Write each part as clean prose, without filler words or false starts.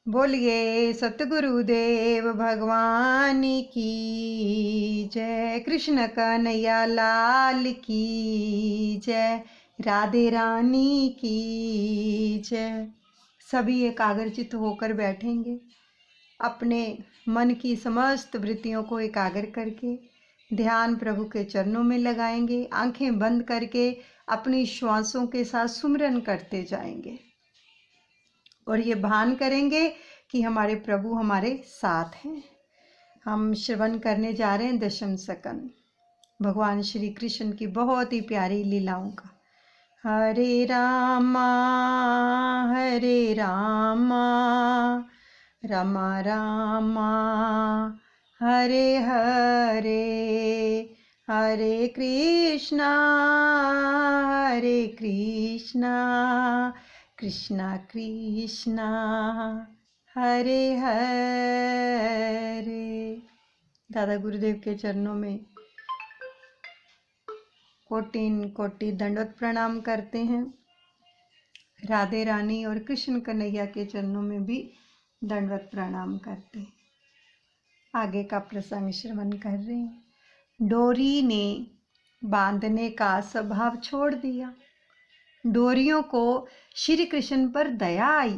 बोलिए सतगुरुदेव भगवान की जय। कृष्ण कन्हैया लाल की जय। राधे रानी की जय। सभी एकाग्रचित होकर बैठेंगे। अपने मन की समस्त वृत्तियों को एकाग्र करके ध्यान प्रभु के चरणों में लगाएंगे। आंखें बंद करके अपनी श्वासों के साथ सुमिरन करते जाएंगे और ये भान करेंगे कि हमारे प्रभु हमारे साथ हैं। हम श्रवण करने जा रहे हैं दशम स्कंद, भगवान श्री कृष्ण की बहुत ही प्यारी लीलाओं का। हरे रामा रामा रामा हरे हरे, हरे कृष्णा कृष्णा कृष्णा हरे हरे। दादा गुरुदेव के चरणों में कोटि दंडवत प्रणाम करते हैं। राधे रानी और कृष्ण कन्हैया के चरणों में भी दंडवत प्रणाम करते हैं। आगे का प्रसंग श्रवण कर रहे हैं। डोरी ने बांधने का स्वभाव छोड़ दिया। डोरियों को श्री कृष्ण पर दया आई।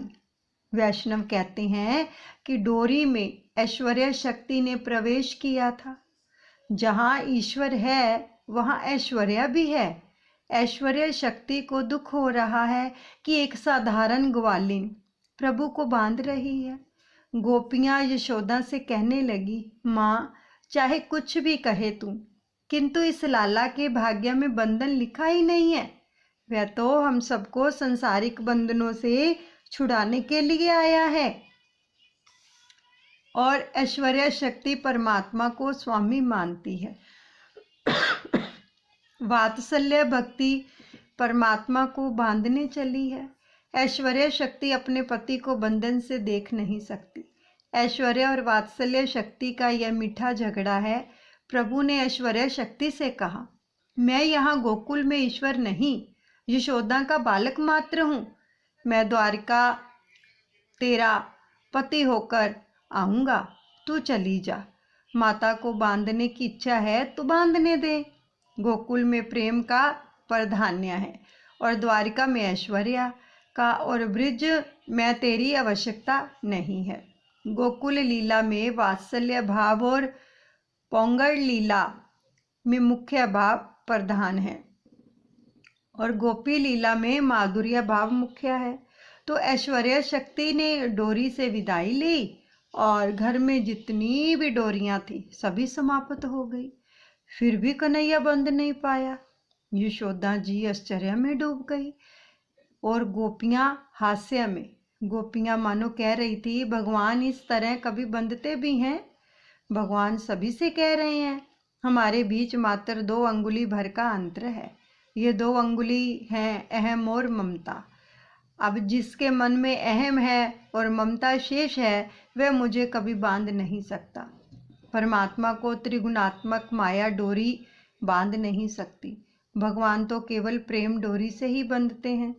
वैष्णव कहते हैं कि डोरी में ऐश्वर्य शक्ति ने प्रवेश किया था। जहाँ ईश्वर है वहाँ ऐश्वर्य भी है। ऐश्वर्य शक्ति को दुख हो रहा है कि एक साधारण ग्वालिन प्रभु को बांध रही है। गोपियाँ यशोदा से कहने लगी, माँ चाहे कुछ भी कहे तू, किंतु इस लाला के भाग्य में बंधन लिखा ही नहीं है। वह तो हम सबको संसारिक बंधनों से छुड़ाने के लिए आया है। और ऐश्वर्य शक्ति परमात्मा को स्वामी मानती है। वात्सल्य भक्ति परमात्मा को बांधने चली है। ऐश्वर्य शक्ति अपने पति को बंधन से देख नहीं सकती। ऐश्वर्य और वात्सल्य शक्ति का यह मीठा झगड़ा है। प्रभु ने ऐश्वर्य शक्ति से कहा, मैं यहाँ गोकुल में ईश्वर नहीं, यशोदा का बालक मात्र हूँ। मैं द्वारिका तेरा पति होकर आऊँगा, तू चली जा। माता को बांधने की इच्छा है तो बांधने दे। गोकुल में प्रेम का प्राधान्य है और द्वारिका में ऐश्वर्य का, और ब्रिज में तेरी आवश्यकता नहीं है। गोकुल लीला में वात्सल्य भाव और पोंगल लीला में मुख्य भाव प्रधान है और गोपी लीला में माधुर्य भाव मुख्य है। तो ऐश्वर्य शक्ति ने डोरी से विदाई ली और घर में जितनी भी डोरियां थी सभी समाप्त हो गई। फिर भी कन्हैया बंध नहीं पाया। यशोदा जी आश्चर्य में डूब गई और गोपियां हास्य में। गोपियां मानो कह रही थी, भगवान इस तरह कभी बंधते भी हैं? भगवान सभी से कह रहे हैं, हमारे बीच मात्र 2 अंगुली भर का अंतर है। ये 2 अंगुली हैं अहम और ममता। अब जिसके मन में अहम है और ममता शेष है, वह मुझे कभी बांध नहीं सकता। परमात्मा को त्रिगुणात्मक माया डोरी बांध नहीं सकती। भगवान तो केवल प्रेम डोरी से ही बंधते हैं,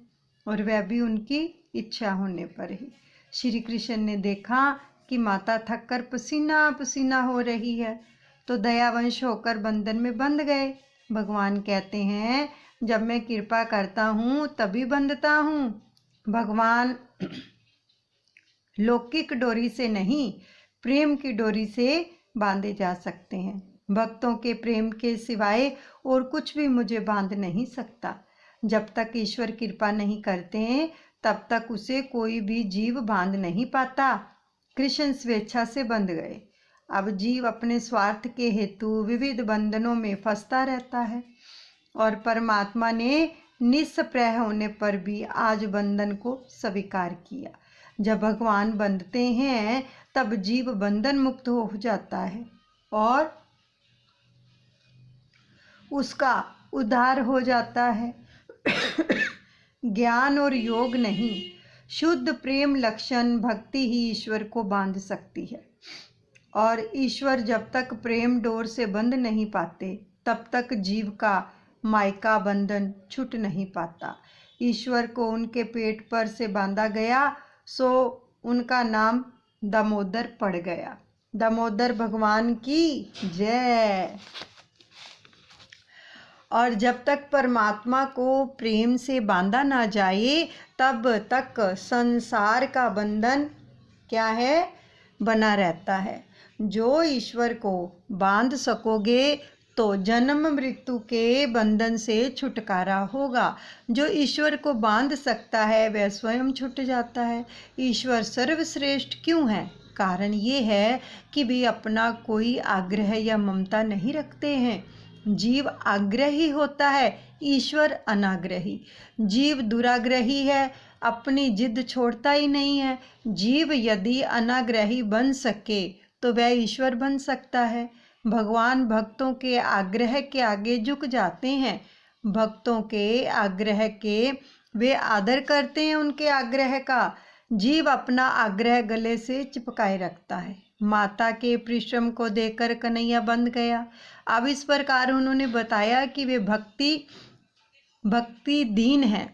और वह भी उनकी इच्छा होने पर ही। श्री कृष्ण ने देखा कि माता थककर पसीना पसीना हो रही है, तो दयावंश होकर बंधन में बंध गए। भगवान कहते हैं, जब मैं कृपा करता हूँ तभी बंधता हूँ। भगवान लौकिक डोरी से नहीं, प्रेम की डोरी से बांधे जा सकते हैं। भक्तों के प्रेम के सिवाय और कुछ भी मुझे बांध नहीं सकता। जब तक ईश्वर कृपा नहीं करते तब तक उसे कोई भी जीव बांध नहीं पाता। कृष्ण स्वेच्छा से बंध गए। अब जीव अपने स्वार्थ के हेतु विविध बंधनों में फंसता रहता है, और परमात्मा ने निष्प्रह होने पर भी आज बंधन को स्वीकार किया। जब भगवान बंधते हैं तब जीव बंधन मुक्त हो जाता है और उसका उद्धार हो जाता है। ज्ञान और योग नहीं, शुद्ध प्रेम लक्षण भक्ति ही ईश्वर को बांध सकती है। और ईश्वर जब तक प्रेम डोर से बंध नहीं पाते तब तक जीव का मायका बंधन छूट नहीं पाता। ईश्वर को उनके पेट पर से बांधा गया, सो उनका नाम दामोदर पड़ गया। दामोदर भगवान की जय। और जब तक परमात्मा को प्रेम से बांधा ना जाए तब तक संसार का बंधन क्या है, बना रहता है। जो ईश्वर को बांध सकोगे तो जन्म मृत्यु के बंधन से छुटकारा होगा। जो ईश्वर को बांध सकता है वह स्वयं छूट जाता है। ईश्वर सर्वश्रेष्ठ क्यों है? कारण ये है कि वे अपना कोई आग्रह या ममता नहीं रखते हैं। जीव आग्रही होता है, ईश्वर अनाग्रही। जीव दुराग्रही है, अपनी जिद छोड़ता ही नहीं है। जीव यदि अनाग्रही बन सके तो वह ईश्वर बन सकता है। भगवान भक्तों के आग्रह के आगे झुक जाते हैं। भक्तों के आग्रह के वे आदर करते हैं, उनके आग्रह का। जीव अपना आग्रह गले से चिपकाए रखता है। माता के परिश्रम को देखकर कन्हैया बंध गया। अब इस प्रकार उन्होंने बताया कि वे भक्ति दीन है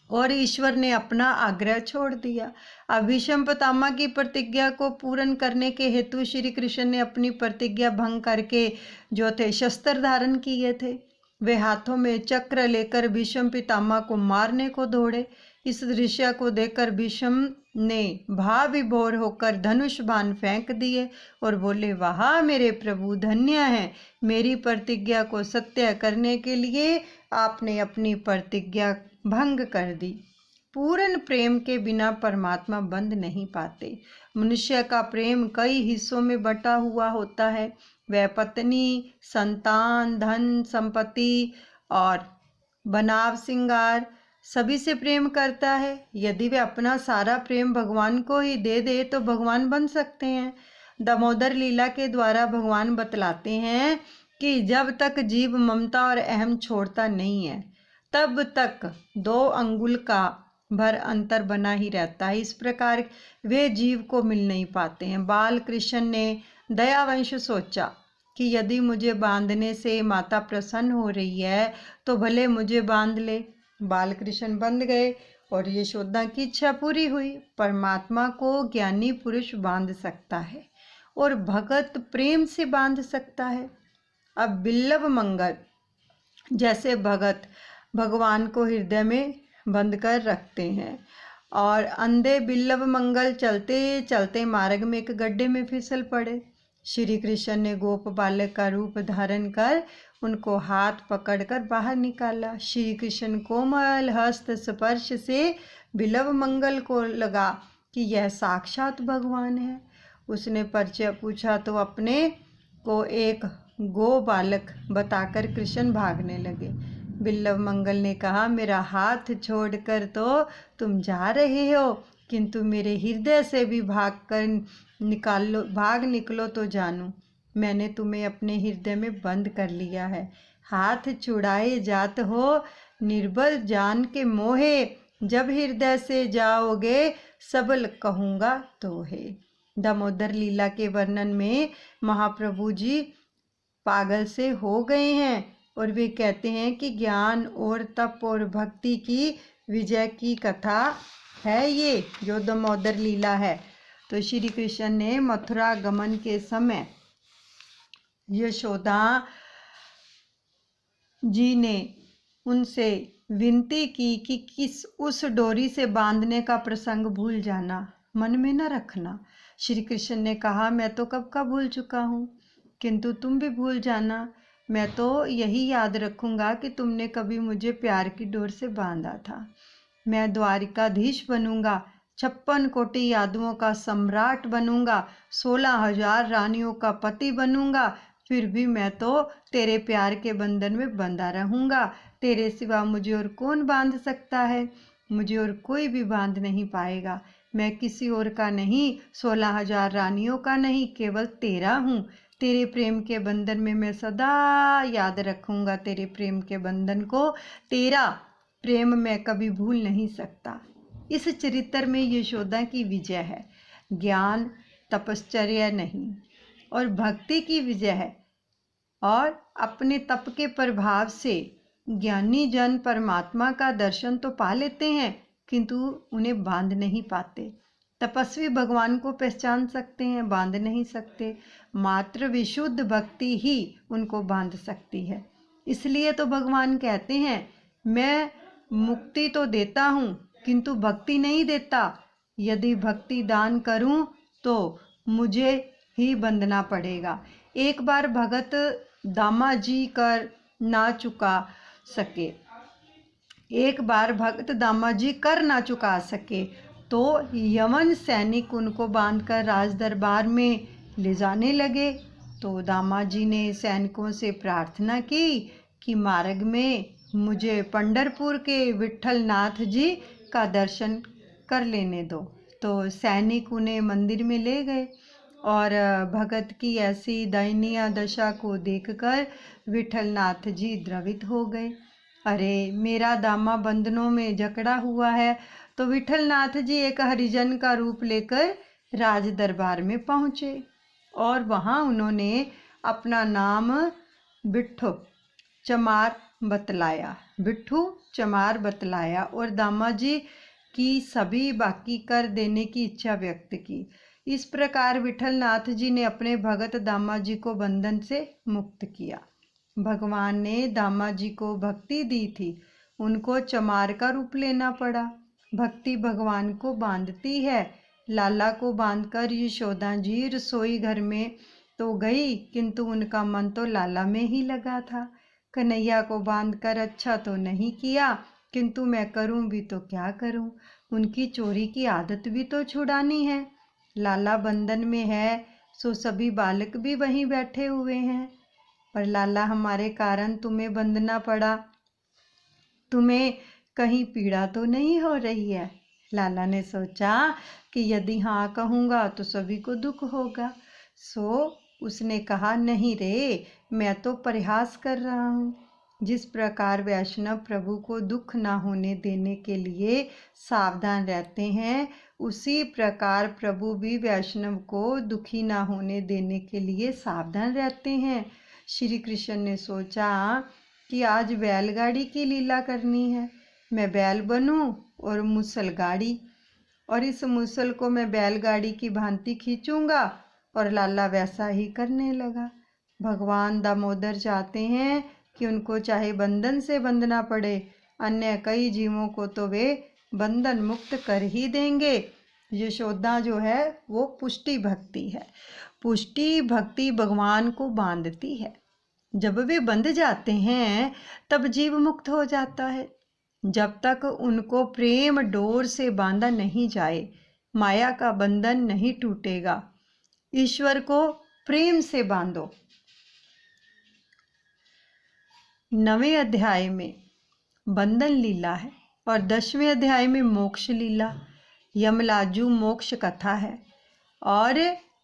और ईश्वर ने अपना आग्रह छोड़ दिया। अब भीष्म पितामह की प्रतिज्ञा को पूर्ण करने के हेतु श्री कृष्ण ने अपनी प्रतिज्ञा भंग करके जो थे शस्त्र धारण किए थे, वे हाथों में चक्र लेकर भीष्म पितामह को मारने को दौड़े। इस दृश्य को देखकर भीष्म ने भाव विभोर होकर धनुष बाण फेंक दिए और बोले, वाह मेरे प्रभु, धन्य है। मेरी प्रतिज्ञा को सत्य करने के लिए आपने अपनी प्रतिज्ञा भंग कर दी। पूर्ण प्रेम के बिना परमात्मा बंध नहीं पाते। मनुष्य का प्रेम कई हिस्सों में बटा हुआ होता है। वह पत्नी, संतान, धन संपत्ति और बनाव श्रृंगार सभी से प्रेम करता है। यदि वे अपना सारा प्रेम भगवान को ही दे दे तो भगवान बन सकते हैं। दामोदर लीला के द्वारा भगवान बतलाते हैं कि जब तक जीव ममता और अहम छोड़ता नहीं है तब तक 2 अंगुल का भर अंतर बना ही रहता है। इस प्रकार वे जीव को मिल नहीं पाते हैं। बाल कृष्ण ने दयावंश सोचा कि यदि मुझे बांधने से माता प्रसन्न हो रही है तो भले मुझे बांध ले। बाल कृष्ण बंध गए और यशोदा की इच्छा पूरी हुई। परमात्मा को ज्ञानी पुरुष बांध सकता है और भगत प्रेम से बांध सकता है। अब बिल्लव मंगल जैसे भगत भगवान को हृदय में बंद कर रखते हैं और अंधे बिल्लव मंगल चलते चलते मार्ग में एक गड्ढे में फिसल पड़े। श्री कृष्ण ने गोप बालक का रूप धारण कर उनको हाथ पकड़कर बाहर निकाला। श्री कृष्ण कोमल हस्त स्पर्श से बिल्लव मंगल को लगा कि यह साक्षात भगवान है। उसने परिचय पूछा तो अपने को एक गो बालक बताकर कृष्ण भागने लगे। बिल्लव मंगल ने कहा, मेरा हाथ छोड़कर तो तुम जा रहे हो, किंतु मेरे हृदय से भी भाग निकलो तो जानूं, मैंने तुम्हें अपने हृदय में बंद कर लिया है। हाथ छुड़ाए जात हो निर्बल जान के मोहे, जब हृदय से जाओगे सबल कहूँगा तो है। दामोदर लीला के वर्णन में महाप्रभु जी पागल से हो गए हैं और वे कहते हैं कि ज्ञान और तप और भक्ति की विजय की कथा है ये जो दामोदर लीला है। तो श्री कृष्ण ने मथुरा गमन के समय यशोदा जी ने उनसे विनती की कि किस उस डोरी से बांधने का प्रसंग भूल जाना, मन में न रखना। श्री कृष्ण ने कहा, मैं तो कब का भूल चुका हूँ, किंतु तुम भी भूल जाना। मैं तो यही याद रखूँगा कि तुमने कभी मुझे प्यार की डोर से बांधा था। मैं द्वारिकाधीश बनूंगा, 56 कोटि यादवों का सम्राट बनूंगा, 16,000 रानियों का पति बनूंगा, फिर भी मैं तो तेरे प्यार के बंधन में बंधा रहूंगा। तेरे सिवा मुझे और कौन बांध सकता है? मुझे और कोई भी बांध नहीं पाएगा। मैं किसी और का नहीं, 16,000 रानियों का नहीं, केवल तेरा हूँ। तेरे प्रेम के बंधन में मैं सदा याद रखूंगा तेरे प्रेम के बंधन को। तेरा प्रेम मैं कभी भूल नहीं सकता। इस चरित्र में यशोदा की विजय है, ज्ञान तपश्चर्या नहीं, और भक्ति की विजय है। और अपने तप के प्रभाव से ज्ञानी जन परमात्मा का दर्शन तो पा लेते हैं, किंतु उन्हें बांध नहीं पाते। तपस्वी भगवान को पहचान सकते हैं, बांध नहीं सकते। मात्र विशुद्ध भक्ति ही उनको बांध सकती है। इसलिए तो भगवान कहते हैं, मैं मुक्ति तो देता हूँ किंतु भक्ति नहीं देता। यदि भक्ति दान करूँ तो मुझे ही बंधना पड़ेगा। एक बार भगत दामाजी कर ना चुका सके, एक बार भक्त दामाजी कर ना चुका सके तो यमन सैनिक उनको बांधकर राज दरबार में ले जाने लगे। तो दामाजी ने सैनिकों से प्रार्थना की कि मार्ग में मुझे पंढरपुर के विट्ठल नाथ जी का दर्शन कर लेने दो। तो सैनिक उन्हें मंदिर में ले गए और भगत की ऐसी दयनीय दशा को देखकर विट्ठल नाथ जी द्रवित हो गए। अरे मेरा दामा बंधनों में जकड़ा हुआ है। तो विट्ठल नाथ जी एक हरिजन का रूप लेकर राज दरबार में पहुँचे और वहाँ उन्होंने अपना नाम बिट्ठू चमार बतलाया, बिट्ठू चमार बतलाया और दामाजी की सभी बाकी कर देने की इच्छा व्यक्त की। इस प्रकार विट्ठल नाथ जी ने अपने भगत दामाजी को बंधन से मुक्त किया। भगवान ने दामाजी को भक्ति दी थी, उनको चमार का रूप लेना पड़ा। भक्ति भगवान को बांधती है। लाला को बांधकर यशोदा जी रसोई घर में तो गई किंतु उनका मन तो लाला में ही लगा था। कन्हैया को बांधकर अच्छा तो नहीं किया किंतु मैं करूं भी तो क्या करूं, उनकी चोरी की आदत भी तो छुड़ानी है। लाला बंधन में है सो सभी बालक भी वहीं बैठे हुए हैं। पर लाला हमारे कारण तुम्हें बंधना पड़ा, तुम्हें कहीं पीड़ा तो नहीं हो रही है। लाला ने सोचा कि यदि हाँ कहूँगा तो सभी को दुख होगा। सो उसने कहा, नहीं रे, मैं तो प्रयास कर रहा हूँ। जिस प्रकार वैष्णव प्रभु को दुख ना होने देने के लिए सावधान रहते हैं, उसी प्रकार प्रभु भी वैष्णव को दुखी ना होने देने के लिए सावधान रहते हैं। श्री कृष्ण ने सोचा कि आज बैलगाड़ी की लीला करनी है, मैं बैल बनूं और मुसल गाड़ी, और इस मुसल को मैं बैलगाड़ी की भांति खींचूंगा। और लाला वैसा ही करने लगा। भगवान दामोदर चाहते हैं कि उनको चाहे बंधन से बंधना पड़े, अन्य कई जीवों को तो वे बंधन मुक्त कर ही देंगे। यशोदा जो है वो पुष्टि भक्ति है। पुष्टि भक्ति भगवान को बांधती है। जब वे बंध जाते हैं तब जीव मुक्त हो जाता है। जब तक उनको प्रेम डोर से बांधा नहीं जाए, माया का बंधन नहीं टूटेगा। ईश्वर को प्रेम से बांधो। 9वें अध्याय में बंधन लीला है और 10वें अध्याय में मोक्ष लीला, यमलाजू मोक्ष कथा है। और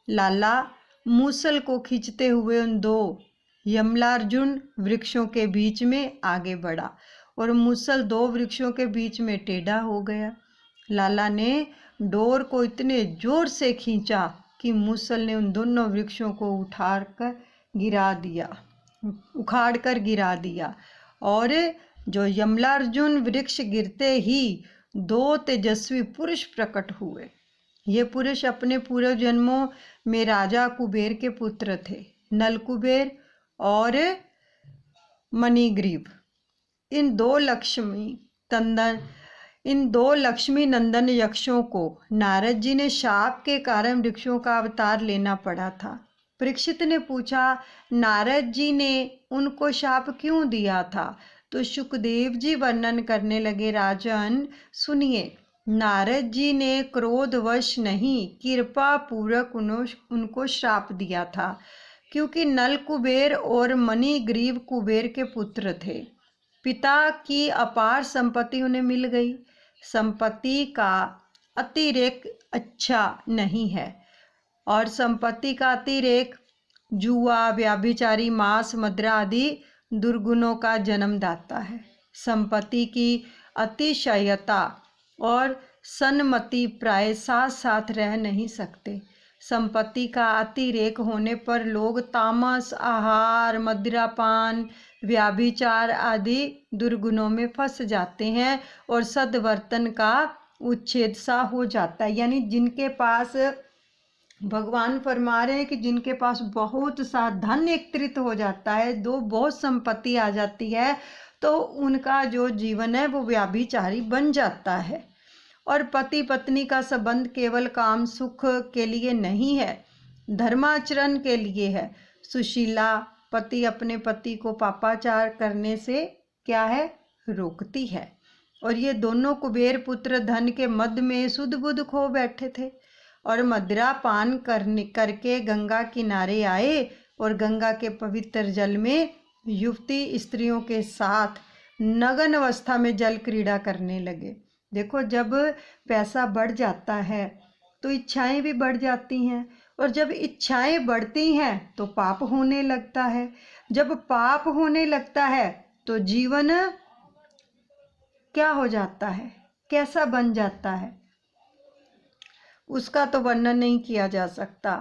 लाला मूसल को खींचते हुए उन दो यमलार्जुन वृक्षों के बीच में आगे बढ़ा और मूसल दो वृक्षों के बीच में टेढ़ा हो गया। लाला ने डोर को इतने जोर से खींचा कि मूसल ने उन दोनों वृक्षों को उखाड़ कर गिरा दिया और जो यमलार्जुन वृक्ष गिरते ही दो तेजस्वी पुरुष प्रकट हुए। ये पुरुष अपने पूर्व जन्मों में राजा कुबेर के पुत्र थे, नल कुबेर और मणिग्रीव। इन दो लक्ष्मी नंदन यक्षों को नारद जी ने शाप के कारण वृक्षों का अवतार लेना पड़ा था। परीक्षित ने पूछा, नारद जी ने उनको शाप क्यों दिया था? तो सुखदेव जी वर्णन करने लगे, राजन सुनिए, नारद जी ने क्रोधवश नहीं, कृपा पूर्वक उनको श्राप दिया था, क्योंकि नल कुबेर और मणिग्रीव कुबेर के पुत्र थे। पिता की अपार संपत्ति उन्हें मिल गई। संपत्ति का अतिरेक अच्छा नहीं है और संपत्ति का अतिरेक जुआ, व्याभिचारी, मांस, मदिरा आदि दुर्गुणों का जन्मदाता है। संपत्ति की अतिशयता और सन्मति प्राय साथ साथ रह नहीं सकते। संपत्ति का अतिरेक होने पर लोग तामस, आहार, मदिरापान, व्याभिचार आदि दुर्गुणों में फंस जाते हैं और सद्वर्तन का उच्छेद सा हो जाता है। यानी जिनके पास, भगवान फरमा रहे हैं कि जिनके पास बहुत सा धन एकत्रित हो जाता है, बहुत संपत्ति आ जाती है, तो उनका जो जीवन है वो व्याभिचारी बन जाता है। और पति पत्नी का संबंध केवल काम सुख के लिए नहीं है, धर्माचरण के लिए है। सुशीला पति अपने पति को पापाचार करने से क्या है, रोकती है। और ये दोनों कुबेर पुत्र धन के मद में सुध बुध खो बैठे थे और मदिरा पान करके गंगा किनारे आए और गंगा के पवित्र जल में युवती स्त्रियों के साथ नग्न अवस्था में जल क्रीड़ा करने लगे। देखो, जब पैसा बढ़ जाता है तो इच्छाएं भी बढ़ जाती हैं, और जब इच्छाएं बढ़ती हैं तो पाप होने लगता है। जब पाप होने लगता है तो जीवन क्या हो जाता है, कैसा बन जाता है, उसका तो वर्णन नहीं किया जा सकता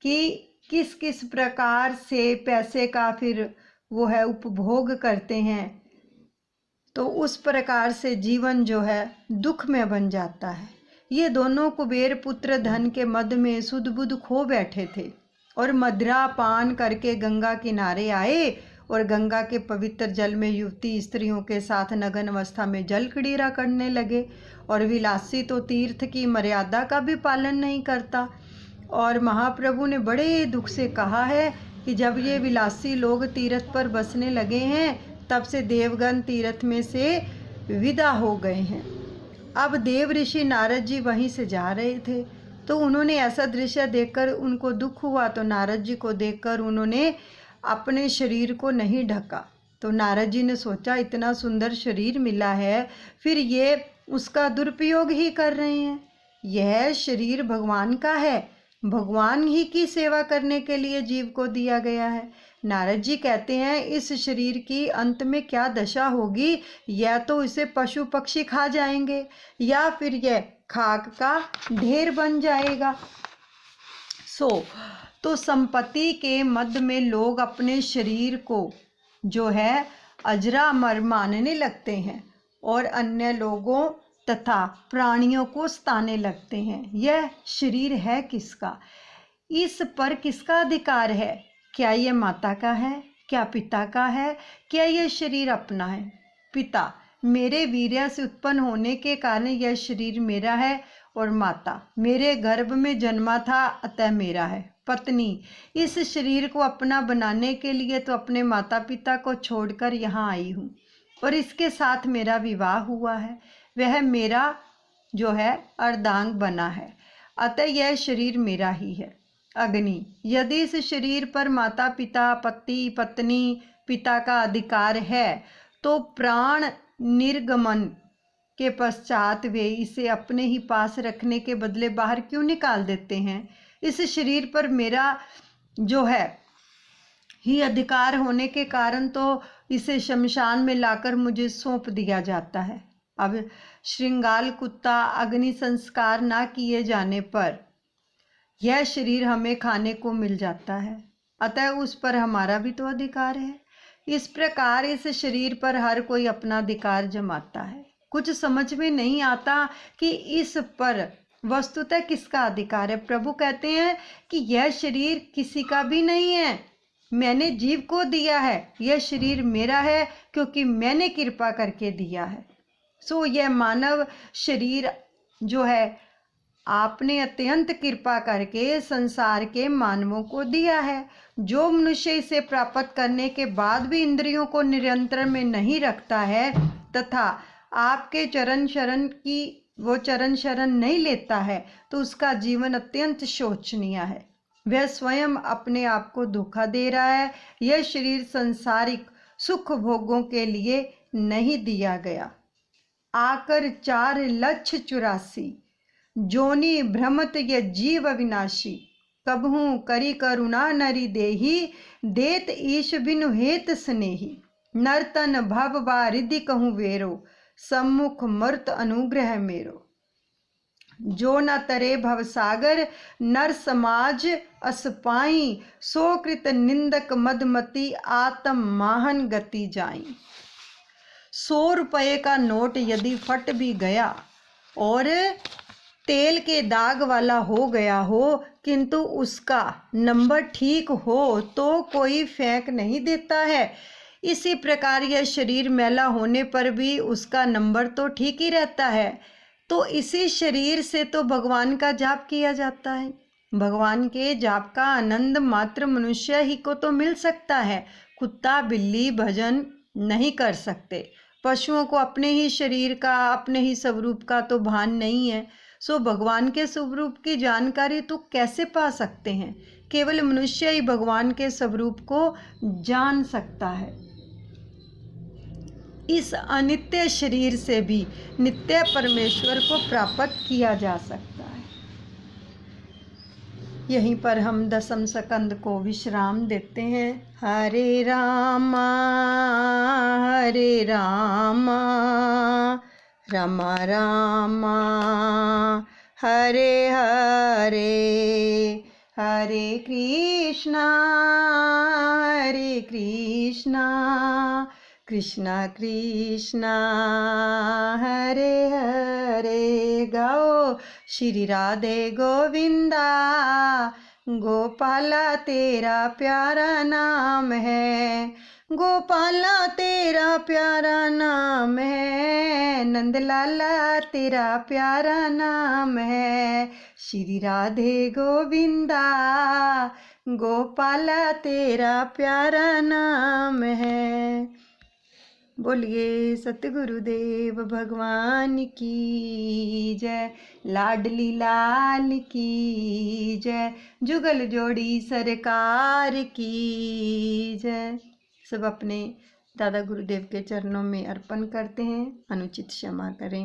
कि किस किस प्रकार से पैसे का फिर वो है उपभोग करते हैं। तो उस प्रकार से जीवन जो है दुख में बन जाता है। ये दोनों कुबेर पुत्र धन के मद में सुध बुध खो बैठे थे और मदिरा पान करके गंगा किनारे आए और गंगा के पवित्र जल में युवती स्त्रियों के साथ नग्न अवस्था में जल क्रीड़ा करने लगे। और विलासी तो तीर्थ की मर्यादा का भी पालन नहीं करता। और महाप्रभु ने बड़े दुख से कहा है कि जब ये विलासी लोग तीर्थ पर बसने लगे हैं, तब से देवगण तीर्थ में से विदा हो गए हैं। अब देव ऋषि नारद जी वहीं से जा रहे थे, तो उन्होंने ऐसा दृश्य देखकर उनको दुख हुआ। तो नारद जी को देखकर उन्होंने अपने शरीर को नहीं ढका। तो नारद जी ने सोचा, इतना सुंदर शरीर मिला है, फिर ये उसका दुरुपयोग ही कर रहे हैं। यह शरीर भगवान का है, भगवान ही की सेवा करने के लिए जीव को दिया गया है। नारद जी कहते हैं, इस शरीर की अंत में क्या दशा होगी, या तो इसे पशु पक्षी खा जाएंगे या फिर यह खाक का ढेर बन जाएगा। तो संपत्ति के मद में लोग अपने शरीर को जो है अजरामर मानने लगते हैं और अन्य लोगों तथा प्राणियों को सताने लगते हैं। यह शरीर है किसका, इस पर किसका अधिकार है? क्या ये माता का है, क्या पिता का है, क्या यह शरीर अपना है? पिता, मेरे वीर्य से उत्पन्न होने के कारण यह शरीर मेरा है, और माता, मेरे गर्भ में जन्मा था अतः मेरा है। पत्नी, इस शरीर को अपना बनाने के लिए तो अपने माता पिता को छोड़कर यहाँ आई हूँ और इसके साथ मेरा विवाह हुआ है, वह मेरा जो है अर्धांग बना है, अतः यह शरीर मेरा ही है। अग्नि, यदि इस शरीर पर माता पिता, पति पत्नी, पिता का अधिकार है, तो प्राण निर्गमन के पश्चात वे इसे अपने ही पास रखने के बदले बाहर क्यों निकाल देते हैं? इस शरीर पर मेरा जो है ही अधिकार होने के कारण तो इसे शमशान में लाकर मुझे सौंप दिया जाता है। अब श्रृंगाल कुत्ता अग्नि संस्कार ना किए जाने पर यह शरीर हमें खाने को मिल जाता है, अतः उस पर हमारा भी तो अधिकार है। इस प्रकार इस शरीर पर हर कोई अपना अधिकार जमाता है। कुछ समझ में नहीं आता कि इस पर वस्तुतः किसका अधिकार है। प्रभु कहते हैं कि यह शरीर किसी का भी नहीं है, मैंने जीव को दिया है, यह शरीर मेरा है क्योंकि मैंने कृपा करके दिया है। यह मानव शरीर जो है आपने अत्यंत कृपा करके संसार के मानवों को दिया है। जो मनुष्य इसे प्राप्त करने के बाद भी इंद्रियों को नियंत्रण में नहीं रखता है तथा आपके चरण शरण नहीं लेता है, तो उसका जीवन अत्यंत शोचनीय है। वह स्वयं अपने आप को धोखा दे रहा है। यह शरीर सांसारिक सुख भोगों के लिए नहीं दिया गया। आकर 4,84,000 जोनी भ्रमत ये जीव अविनाशी, कबहू करी करुणा नरी देही, देत ईश बिनु हेत स्नेही, नर्तन भव बारिधि कहूँ वेरो, सम्मुख मर्त अनुग्रह मेरो। जो न तरे भवसागर नर समाज असपाई, सो कृत निंदक मदमती आत्म माहन गति जाई। 100 रुपये का नोट यदि फट भी गया और तेल के दाग वाला हो गया हो, किंतु उसका नंबर ठीक हो तो कोई फेंक नहीं देता है। इसी प्रकार यह शरीर मैला होने पर भी उसका नंबर तो ठीक ही रहता है। तो इसी शरीर से तो भगवान का जाप किया जाता है। भगवान के जाप का आनंद मात्र मनुष्य ही को तो मिल सकता है। कुत्ता बिल्ली भजन नहीं कर सकते। पशुओं को अपने ही शरीर का, अपने ही स्वरूप का तो भान नहीं है, सो भगवान के स्वरूप की जानकारी तो कैसे पा सकते हैं। केवल मनुष्य ही भगवान के स्वरूप को जान सकता है। इस अनित्य शरीर से भी नित्य परमेश्वर को प्राप्त किया जा सकता है। यहीं पर हम दशम स्कंद को विश्राम देते हैं। हरे रामा रामा रामा हरे हरे, हरे कृष्णा कृष्णा कृष्णा हरे हरे। गाओ श्री राधे गोविंदा, गोपाला तेरा प्यारा नाम है, गोपाला तेरा प्यारा नाम है, नंदलाला तेरा प्यारा नाम है। श्री राधे गोविंदा, गोपाला तेरा प्यारा नाम है। बोलिए सतगुरुदेव भगवान की जय, लाडली लाल की जय, जुगल जोड़ी सरकार की जय। सब अपने दादा गुरुदेव के चरणों में अर्पण करते हैं। अनुचित क्षमा करें।